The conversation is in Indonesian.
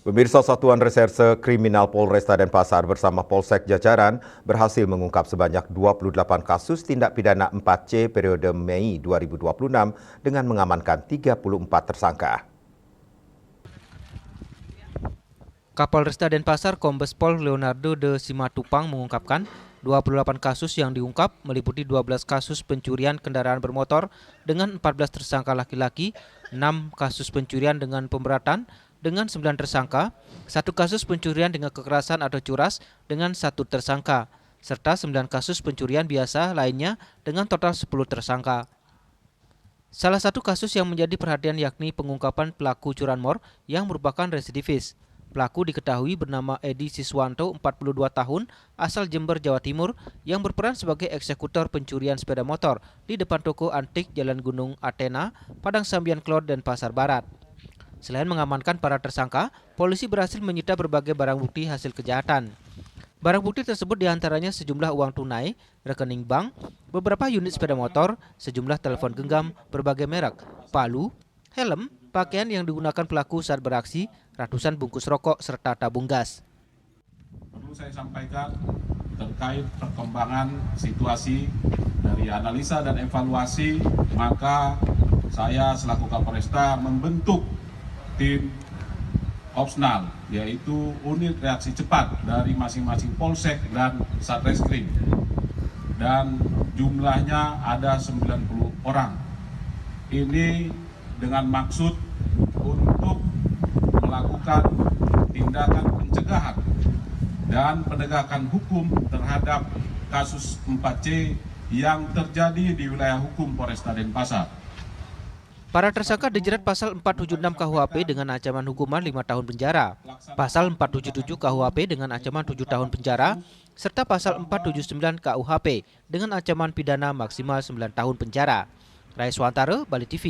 Pemirsa, Satuan Reserse Kriminal Polresta Denpasar bersama Polsek jajaran berhasil mengungkap sebanyak 28 kasus tindak pidana 4C periode Mei 2026 dengan mengamankan 34 tersangka. Kapolresta Denpasar Kombes Pol Leonardo de Simatupang mengungkapkan 28 kasus yang diungkap meliputi 12 kasus pencurian kendaraan bermotor dengan 14 tersangka laki-laki, 6 kasus pencurian dengan pemberatan dengan 9 tersangka, 1 kasus pencurian dengan kekerasan atau curas dengan 1 tersangka, serta 9 kasus pencurian biasa lainnya dengan total 10 tersangka. Salah satu kasus yang menjadi perhatian yakni pengungkapan pelaku curanmor yang merupakan residivis. Pelaku diketahui bernama Edi Siswanto, 42 tahun, asal Jember, Jawa Timur, yang berperan sebagai eksekutor pencurian sepeda motor di depan toko antik Jalan Gunung Athena, Padang Sambian Klor, Denpasar Barat. Selain mengamankan para tersangka, polisi berhasil menyita berbagai barang bukti hasil kejahatan. Barang bukti tersebut diantaranya sejumlah uang tunai, rekening bank, beberapa unit sepeda motor, sejumlah telepon genggam berbagai merek, palu, helm, pakaian yang digunakan pelaku saat beraksi, ratusan bungkus rokok, serta tabung gas. Perlu saya sampaikan terkait perkembangan situasi dari analisa dan evaluasi, maka saya selaku Kapolresta membentuk tim Opsnal, yaitu unit reaksi cepat dari masing-masing polsek dan satreskrim, dan jumlahnya ada 90 orang. Ini dengan maksud untuk melakukan tindakan pencegahan dan penegakan hukum terhadap kasus 4C yang terjadi di wilayah hukum Polresta Denpasar. Para tersangka dijerat pasal 476 KUHP dengan ancaman hukuman 5 tahun penjara, pasal 477 KUHP dengan ancaman 7 tahun penjara, serta pasal 479 KUHP dengan ancaman pidana maksimal 9 tahun penjara. Rai Swantara, Bali TV.